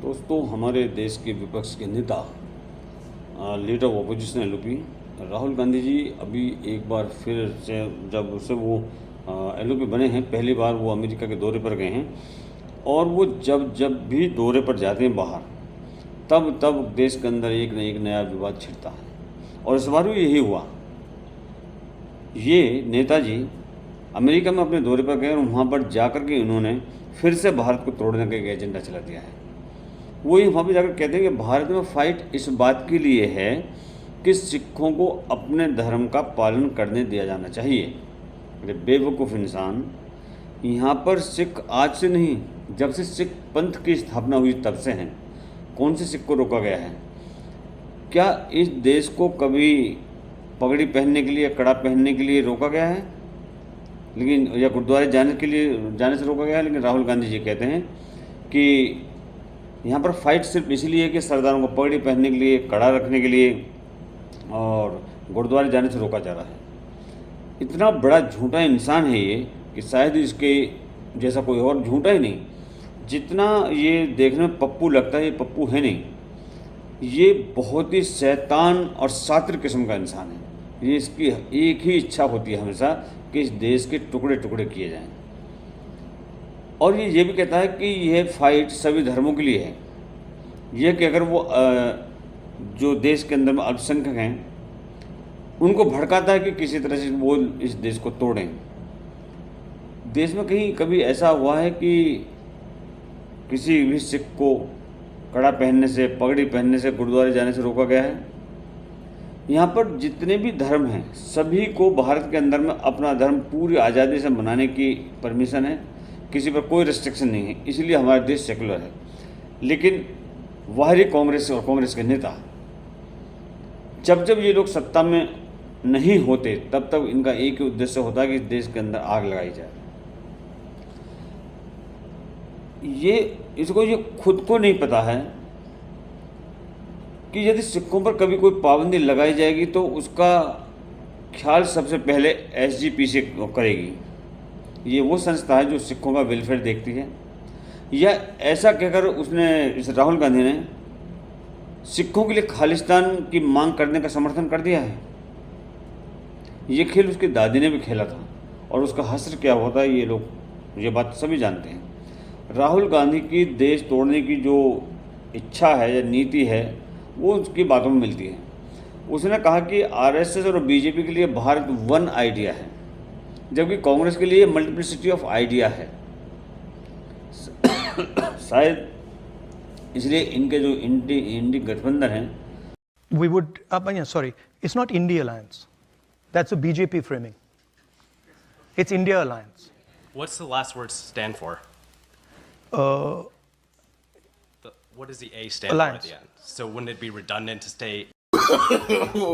दोस्तों, हमारे देश के विपक्ष के नेता leader of opposition LOP Rahul Gandhi ji अभी एक बार फिर से जब से वो एलओपी बने हैं, पहली बार वो अमेरिका के दौरे पर गए हैं। और वो जब जब भी दौरे पर जाते हैं बाहर, तब तब देश के अंदर एक न एक नया विवाद छिड़ता है। और इस बार भी यही हुआ। ये नेताजी अमेरिका में अपने दौरे पर गए और वहाँ पर जाकर के इन्होंने फिर से भारत को तोड़ने का एक एजेंडा चला दिया है। वो वहाँ पर जाकर कहते हैं कि भारत में फाइट इस बात के लिए है कि सिखों को अपने धर्म का पालन करने दिया जाना चाहिए। अरे बेवकूफ़ इंसान, यहाँ पर सिख आज से नहीं, जब से सिख पंथ की स्थापना हुई तब से हैं। कौन से सिख को रोका गया है? क्या इस देश को कभी पगड़ी पहनने के लिए, कड़ा पहनने के लिए रोका गया है? लेकिन या गुरुद्वारे जाने से रोका गया है? लेकिन राहुल गांधी जी कहते हैं कि यहाँ पर फाइट सिर्फ इसलिए है कि सरदारों को पगड़ी पहनने के लिए, कड़ा रखने के लिए और गुरुद्वारे जाने से रोका जा रहा है। इतना बड़ा झूठा इंसान है ये कि शायद इसके जैसा कोई और झूठा ही नहीं। जितना ये देखने में पप्पू लगता है, ये पप्पू है नहीं। ये बहुत ही शैतान और शातिर किस्म का इंसान है। ये इसकी एक ही इच्छा होती है हमेशा कि इस देश के टुकड़े टुकड़े किए जाएं। और ये भी कहता है कि यह फाइट सभी धर्मों के लिए है। यह कि अगर वो जो देश के अंदर में अल्पसंख्यक हैं उनको भड़काता है कि किसी तरह से वो इस देश को तोड़ें। देश में कहीं कभी ऐसा हुआ है कि किसी भी सिख को कड़ा पहनने से, पगड़ी पहनने से, गुरुद्वारे जाने से रोका गया है? यहाँ पर जितने भी धर्म हैं सभी को भारत के अंदर में अपना धर्म पूरी आज़ादी से मनाने की परमिशन है। किसी पर कोई रिस्ट्रिक्शन नहीं है, इसलिए हमारा देश सेकुलर है। लेकिन बाहरी कांग्रेस और कांग्रेस के नेता जब जब ये लोग सत्ता में नहीं होते तब तब इनका एक ही उद्देश्य होता है कि देश के अंदर आग लगाई जाए। ये खुद को नहीं पता है कि यदि सिखों पर कभी कोई पाबंदी लगाई जाएगी तो उसका ख्याल सबसे पहले एसजीपीसी करेगी। ये वो संस्था है जो सिखों का वेलफेयर देखती है। या ऐसा कहकर इस राहुल गांधी ने सिखों के लिए खालिस्तान की मांग करने का समर्थन कर दिया है। ये खेल उसकी दादी ने भी खेला था और उसका हश्र क्या होता है ये बात सभी जानते हैं। राहुल गांधी की देश तोड़ने की जो इच्छा है या नीति है वो उसकी बातों में मिलती है। उसने कहा कि आरएसएस और बीजेपी के लिए भारत वन आइडिया है, जबकि कांग्रेस के लिए मल्टीप्लिसिटी ऑफ आइडिया है। शायद इसलिए इनके जो इंडी गठबंधन है, we would sorry, it's not India Alliance, that's a BJP framing, it's India Alliance. What's the last word stand for? What does the A stand Alliance. for at the end? So wouldn't it be redundant to say no.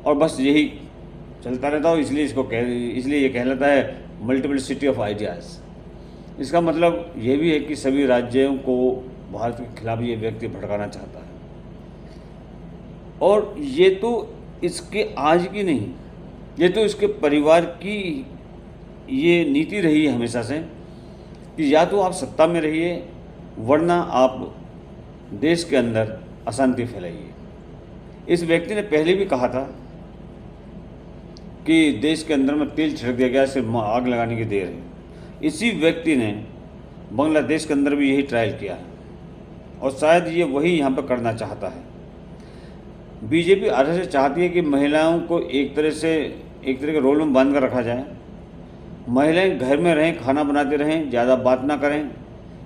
और बस यही चलता रहता हो, इसलिए ये कहलाता है मल्टीप्लिसिटी ऑफ आइडियाज़। इसका मतलब ये भी है कि सभी राज्यों को भारत के खिलाफ ये व्यक्ति भड़काना चाहता है। और ये तो इसके आज की नहीं, ये तो इसके परिवार की ये नीति रही है हमेशा से कि या तो आप सत्ता में रहिए वरना आप देश के अंदर अशांति फैलाइए। इस व्यक्ति ने पहले भी कहा था कि देश के अंदर में तेल छिड़क दिया गया, सिर्फ आग लगाने की देर है। इसी व्यक्ति ने बांग्लादेश के अंदर भी यही ट्रायल किया है और शायद ये वही यहाँ पर करना चाहता है। बीजेपी आरएसएस चाहती है कि महिलाओं को एक तरह के रोल में बांध कर रखा जाए। महिलाएं घर में रहें, खाना बनाते रहें, ज़्यादा बात ना करें,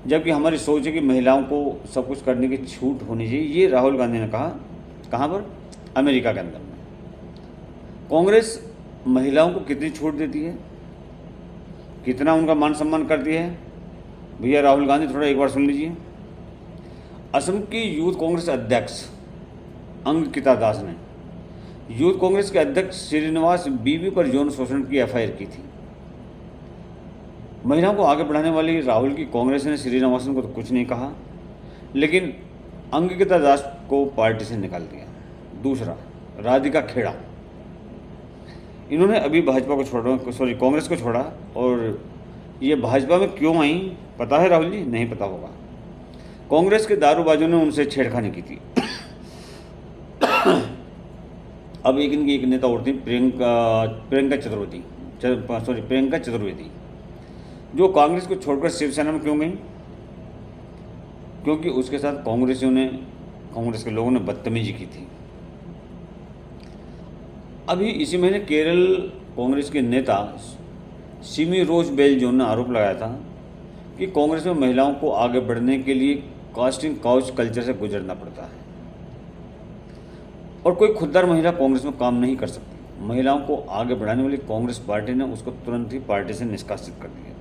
जबकि हमारी सोच है कि महिलाओं को सब कुछ करने की छूट होनी चाहिए। ये राहुल गांधी ने कहा। कहाँ पर? अमेरिका के अंदर में। कांग्रेस महिलाओं को कितनी छूट देती है, कितना उनका मान सम्मान करती है? भैया राहुल गांधी थोड़ा एक बार सुन लीजिए। असम की यूथ कांग्रेस अध्यक्ष अंकिता दास ने यूथ कांग्रेस के अध्यक्ष श्रीनिवास बीवी पर यौन शोषण की एफआईआर की थी। महिलाओं को आगे बढ़ाने वाली राहुल की कांग्रेस ने श्रीनिवासन को तो कुछ नहीं कहा, लेकिन अंकिता दास को पार्टी से निकाल दिया। दूसरा, राधिका खेड़ा, इन्होंने अभी भाजपा को छोड़ा, सॉरी कांग्रेस को छोड़ा, और ये भाजपा में क्यों आई पता है राहुल जी? नहीं पता होगा। कांग्रेस के दारूबाजों ने उनसे छेड़खानी की थी। अब इनकी एक नेता और थी, प्रियंका चतुर्वेदी, जो कांग्रेस को छोड़कर शिवसेना में क्यों गई? क्योंकि उसके साथ कांग्रेस के लोगों ने बदतमीजी की थी। अभी इसी महीने केरल कांग्रेस के नेता सिमी रोज बेल्जोन ने आरोप लगाया था कि कांग्रेस में महिलाओं को आगे बढ़ने के लिए कास्टिंग काउच कल्चर से गुजरना पड़ता है और कोई खुददार महिला कांग्रेस में काम नहीं कर सकती। महिलाओं को आगे बढ़ाने वाली कांग्रेस पार्टी ने उसको तुरंत ही पार्टी से निष्कासित कर दिया।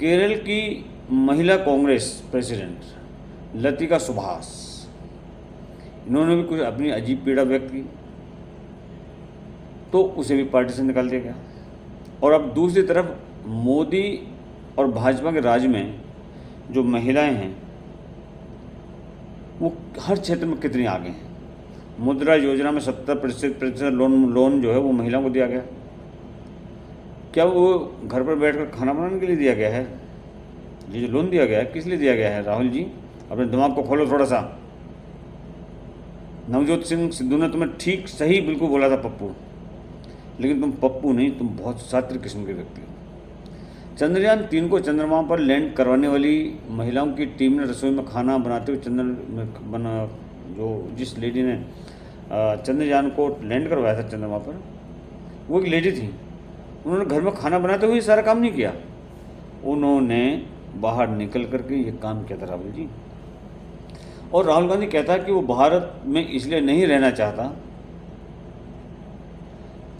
केरल की महिला कांग्रेस प्रेसिडेंट लतिका सुभाष, इन्होंने भी कुछ अपनी अजीब पीड़ा व्यक्त की, तो उसे भी पार्टी से निकाल दिया गया। और अब दूसरी तरफ मोदी और भाजपा के राज में जो महिलाएं हैं वो हर क्षेत्र में कितनी आगे हैं। मुद्रा योजना में 70% लोन जो है वो महिलाओं को दिया गया। क्या वो घर पर बैठकर खाना बनाने के लिए दिया गया है? ये जो लोन दिया गया है किस लिए दिया गया है? राहुल जी अपने दिमाग को खोलो थोड़ा सा। नवजोत सिंह सिद्धू ने तुम्हें ठीक सही बिल्कुल बोला था पप्पू, लेकिन तुम पप्पू नहीं, तुम बहुत शातिर किस्म के व्यक्ति हो। चंद्रयान 3 को चंद्रमा पर लैंड करवाने वाली महिलाओं की टीम ने रसोई में खाना बनाते हुए जिस लेडी ने चंद्रयान को लैंड करवाया था चंद्रमा पर, वो एक लेडी थी। उन्होंने घर में खाना बनाते हुए सारा काम नहीं किया, उन्होंने बाहर निकल करके ये काम किया था राहुल जी। और राहुल गांधी कहता है कि वो भारत में इसलिए नहीं रहना चाहता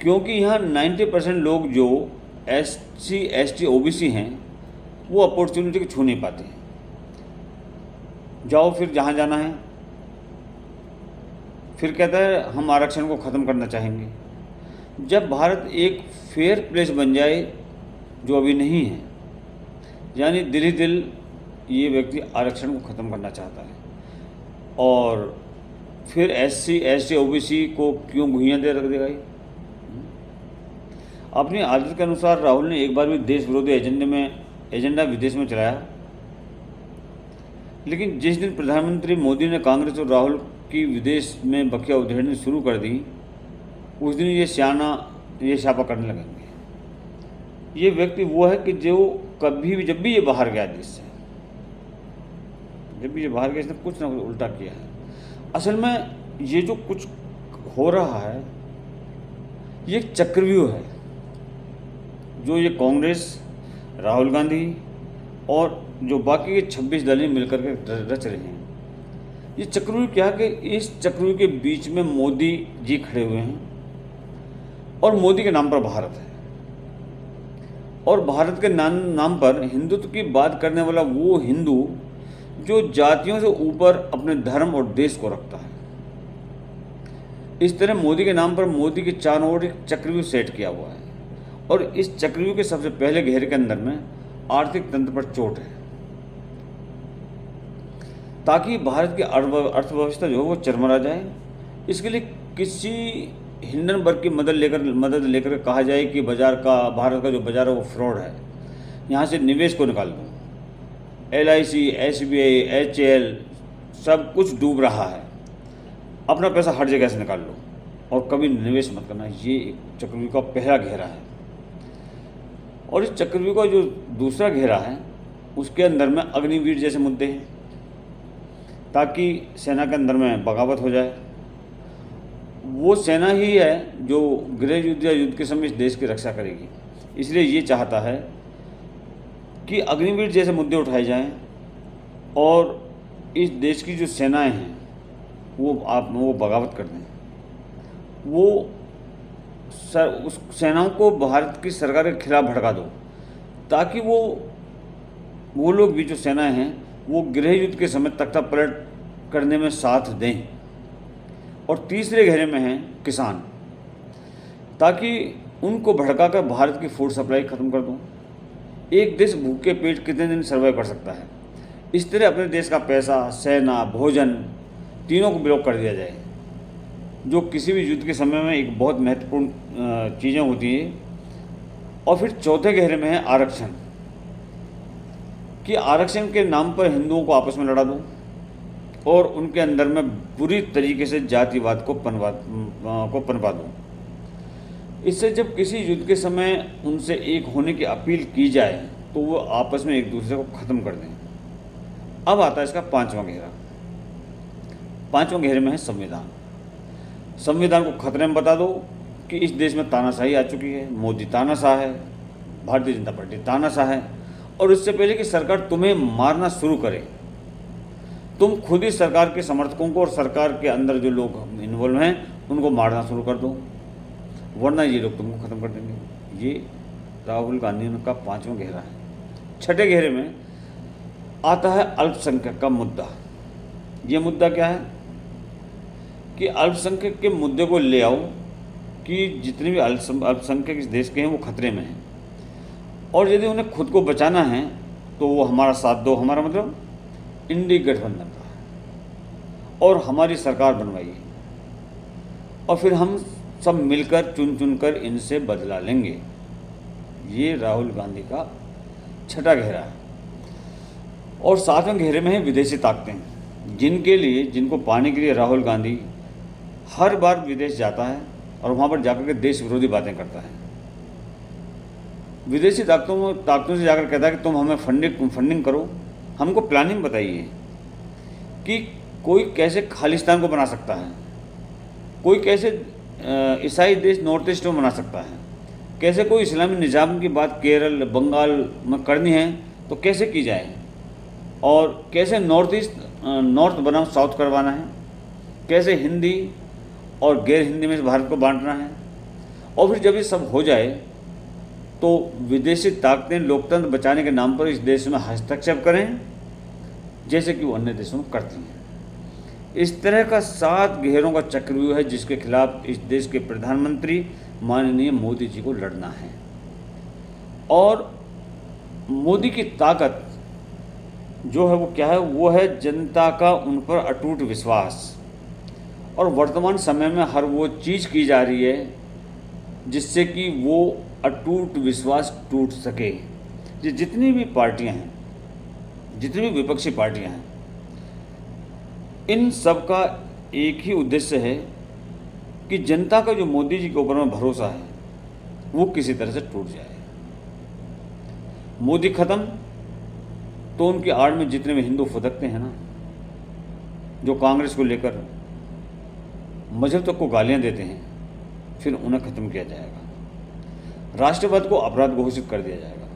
क्योंकि यहाँ 90% लोग जो SC ST OBC हैं वो अपॉर्चुनिटी को छू नहीं पाते। जाओ फिर जहाँ जाना है। फिर कहता है हम आरक्षण को ख़त्म करना चाहेंगे। जब भारत एक फेयर प्लेस बन जाए, जो अभी नहीं है, यानी दिल ही दिल ये व्यक्ति आरक्षण को ख़त्म करना चाहता है, और फिर SC ST OBC को क्यों घुइयाँ दे रख देगा ये? अपनी आदत के अनुसार राहुल ने एक बार भी देश विरोधी एजेंडा विदेश में चलाया, लेकिन जिस दिन प्रधानमंत्री मोदी ने कांग्रेस और राहुल की विदेश में बखिया उधेड़नी शुरू कर दी, उस दिन ये छापा करने लगेंगे। ये व्यक्ति वो है कि जो कभी भी जब भी ये बाहर गया देश से, इसने कुछ ना कुछ उल्टा किया है। असल में ये जो कुछ हो रहा है ये एक चक्रव्यूह है जो ये कांग्रेस, राहुल गांधी और जो बाकी के 26 दल मिलकर के रच रहे हैं। ये चक्रव्यूह क्या है कि इस चक्रव्यूह के बीच में मोदी जी खड़े हुए हैं और मोदी के नाम पर भारत है, और भारत के नाम पर हिंदुत्व की बात करने वाला वो हिंदू जो जातियों से ऊपर अपने धर्म और देश को रखता है। इस तरह मोदी के नाम पर मोदी के चारों ओर एक चक्रव्यूह सेट किया हुआ है, और इस चक्रव्यूह के सबसे पहले घेरे के अंदर में आर्थिक तंत्र पर चोट है, ताकि भारत की अर्थव्यवस्था जो है वो चरमरा जाए। इसके लिए किसी हिंडनबर्ग की मदद लेकर कहा जाए कि भारत का जो बाजार है वो फ्रॉड है, यहाँ से निवेश को निकाल दो। LIC, SBI, HAL सब कुछ डूब रहा है, अपना पैसा हर जगह से निकाल लो और कभी निवेश मत करना। ये एक चक्रव्यूह का पहला घेरा है। और इस चक्रव्यूह का जो दूसरा घेरा है उसके अंदर में अग्निवीर जैसे मुद्दे हैं, ताकि सेना के अंदर में बगावत हो जाए। वो सेना ही है जो गृह युद्ध या युद्ध के समय इस देश की रक्षा करेगी। इसलिए ये चाहता है कि अग्निवीर जैसे मुद्दे उठाए जाएं और इस देश की जो सेनाएं हैं वो बगावत कर दें। उस सेनाओं को भारत की सरकार के खिलाफ भड़का दो, ताकि वो लोग भी जो सेनाएं हैं वो गृह युद्ध के समय तख्ता पलट करने में साथ दें। और तीसरे घेरे में हैं किसान, ताकि उनको भड़काकर भारत की फूड सप्लाई ख़त्म कर दूं। एक देश भूखे पेट कितने दिन सर्वाइव कर सकता है? इस तरह अपने देश का पैसा, सेना, भोजन तीनों को ब्लॉक कर दिया जाए। जो किसी भी युद्ध के समय में एक बहुत महत्वपूर्ण चीज़ें होती हैं। और फिर चौथे घेरे में है आरक्षण, कि आरक्षण के नाम पर हिंदुओं को आपस में लड़ा दो और उनके अंदर में बुरी तरीके से जातिवाद को पनपा दो। इससे जब किसी युद्ध के समय उनसे एक होने की अपील की जाए तो वो आपस में एक दूसरे को ख़त्म कर दें। अब आता है इसका पांचवा घेरा। पांचवें घेरे में है संविधान। संविधान को खतरे में बता दो कि इस देश में तानाशाही आ चुकी है, मोदी तानाशाह है, भारतीय जनता पार्टी तानाशाह है, और इससे पहले कि सरकार तुम्हें मारना शुरू करे, तुम खुद ही सरकार के समर्थकों को और सरकार के अंदर जो लोग इन्वॉल्व हैं उनको मारना शुरू कर दो, वरना ये लोग तुमको ख़त्म कर देंगे। ये राहुल गांधी का पांचवा घेरा है। छठे घेरे में आता है अल्पसंख्यक का मुद्दा। ये मुद्दा क्या है कि अल्पसंख्यक के मुद्दे को ले आओ कि जितने भी अल्पसंख्यक इस देश के हैं वो खतरे में हैं, और यदि उन्हें खुद को बचाना है तो वो हमारा साथ दो, हमारा मतलब इंडी गठबंधन का, और हमारी सरकार बनवाइए, और फिर हम सब मिलकर चुन चुन कर इनसे बदला लेंगे। ये राहुल गांधी का छठा घेरा है। और सातवें घेरे में है विदेशी ताकतें, जिनको पाने के लिए राहुल गांधी हर बार विदेश जाता है और वहाँ पर जाकर के देश विरोधी बातें करता है। विदेशी ताकतों से जाकर कहता है कि तुम हमें फंडिंग करो, हमको प्लानिंग बताइए कि कोई कैसे खालिस्तान को बना सकता है, कोई कैसे ईसाई देश नॉर्थ ईस्ट में बना सकता है, कैसे कोई इस्लामी निज़ाम की बात केरल बंगाल में करनी है तो कैसे की जाए, और कैसे नॉर्थ बनाम साउथ करवाना है, कैसे हिंदी और गैर हिंदी में भारत को बांटना है। और फिर जब ये सब हो जाए तो विदेशी ताकतें लोकतंत्र बचाने के नाम पर इस देश में हस्तक्षेप करें, जैसे कि वो अन्य देशों में करती हैं। इस तरह का 7 घेरों का चक्रव्यूह है जिसके खिलाफ इस देश के प्रधानमंत्री माननीय मोदी जी को लड़ना है। और मोदी की ताकत जो है वो क्या है, वो है जनता का उन पर अटूट विश्वास। और वर्तमान समय में हर वो चीज़ की जा रही है जिससे कि वो अटूट विश्वास टूट सके। जितनी भी पार्टियां हैं, जितनी भी विपक्षी पार्टियां हैं, इन सब का एक ही उद्देश्य है कि जनता का जो मोदी जी के ऊपर में भरोसा है वो किसी तरह से टूट जाए। मोदी खत्म तो उनकी आड़ में जितने भी हिंदू फुदकते हैं ना, जो कांग्रेस को लेकर मजहब तक को गालियां देते हैं, फिर उन्हें खत्म किया जाएगा। राष्ट्रवाद को अपराध घोषित कर दिया जाएगा।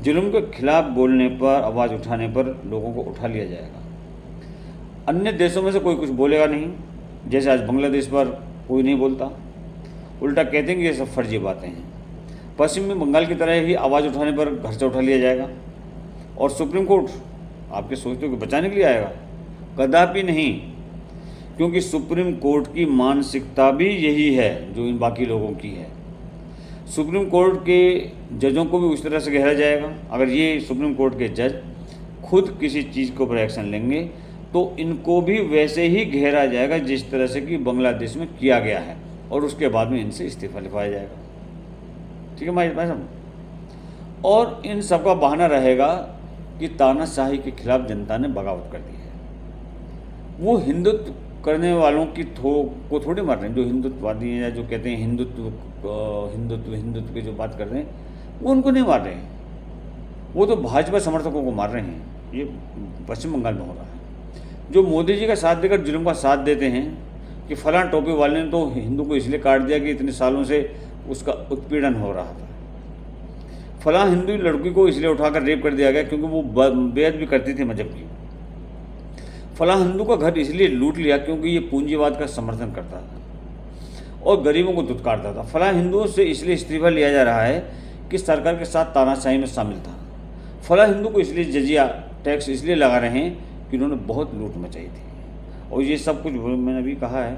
जुल्म के खिलाफ बोलने पर, आवाज़ उठाने पर लोगों को उठा लिया जाएगा। अन्य देशों में से कोई कुछ बोलेगा नहीं, जैसे आज बांग्लादेश पर कोई नहीं बोलता, उल्टा कहते हैं कि ये सब फर्जी बातें हैं। पश्चिम बंगाल की तरह ही आवाज़ उठाने पर घर से उठा लिया जाएगा। और सुप्रीम कोर्ट आपके सोचते हो कि बचाने के लिए आएगा? कदापि नहीं, क्योंकि सुप्रीम कोर्ट की मानसिकता भी यही है जो इन बाकी लोगों की है। सुप्रीम कोर्ट के जजों को भी उस तरह से घेरा जाएगा। अगर ये सुप्रीम कोर्ट के जज खुद किसी चीज़ के ऊपर एक्शन लेंगे तो इनको भी वैसे ही घेरा जाएगा जिस तरह से कि बांग्लादेश में किया गया है, और उसके बाद में इनसे इस्तीफा लिखवाया जाएगा। ठीक है भाई साहब। और इन सब का बहाना रहेगा कि तानाशाही के खिलाफ जनता ने बगावत कर दी है। वो हिंदुत्व करने वालों की को थोड़ी मार रहे हैं, जो हिंदुत्ववादी हैं या जो कहते हैं हिंदुत्व की जो बात कर रहे हैं, वो उनको नहीं मार रहे हैं, वो तो भाजपा समर्थकों को मार रहे हैं। ये पश्चिम बंगाल में हो रहा है। जो मोदी जी का साथ देकर जुल्म का साथ देते हैं कि फलां टोपी वाले ने तो हिंदू को इसलिए काट दिया कि इतने सालों से उसका उत्पीड़न हो रहा था, फलां हिंदू लड़की को इसलिए उठाकर रेप कर दिया गया क्योंकि वो बेअद भी करती थी मजहब की, फलां हिंदू का घर इसलिए लूट लिया क्योंकि ये पूंजीवाद का समर्थन करता था और गरीबों को दुत्कारता था, फलां हिंदुओं से इसलिए इस्तीफा लिया जा रहा है कि सरकार के साथ तानाशाही में शामिल था, फलां हिंदू को इसलिए जजिया टैक्स इसलिए लगा रहे हैं कि उन्होंने बहुत लूट मचाई थी। और ये सब कुछ मैंने अभी कहा है,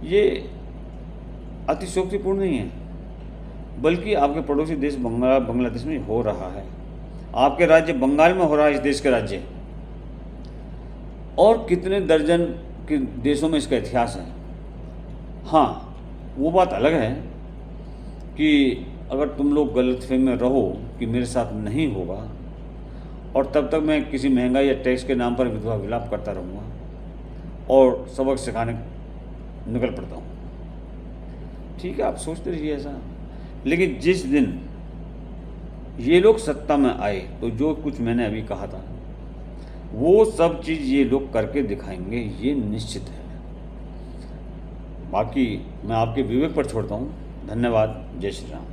ये अतिशयोक्तिपूर्ण नहीं है, बल्कि आपके पड़ोसी देश बांग्लादेश में हो रहा है, आपके राज्य बंगाल में हो रहा है, इस देश के राज्य, और कितने दर्जन कि देशों में इसका इतिहास है। हाँ, वो बात अलग है कि अगर तुम लोग गलतफहमी में रहो कि मेरे साथ नहीं होगा और तब तक मैं किसी महंगाई या टैक्स के नाम पर विधवा विलाप करता रहूँगा और सबक सिखाने निकल पड़ता हूँ। ठीक है, आप सोचते रहिए ऐसा, लेकिन जिस दिन ये लोग सत्ता में आए तो जो कुछ मैंने अभी कहा था वो सब चीज़ ये लोग करके दिखाएंगे, ये निश्चित है। बाकी मैं आपके विवेक पर छोड़ता हूँ। धन्यवाद। जय श्री राम।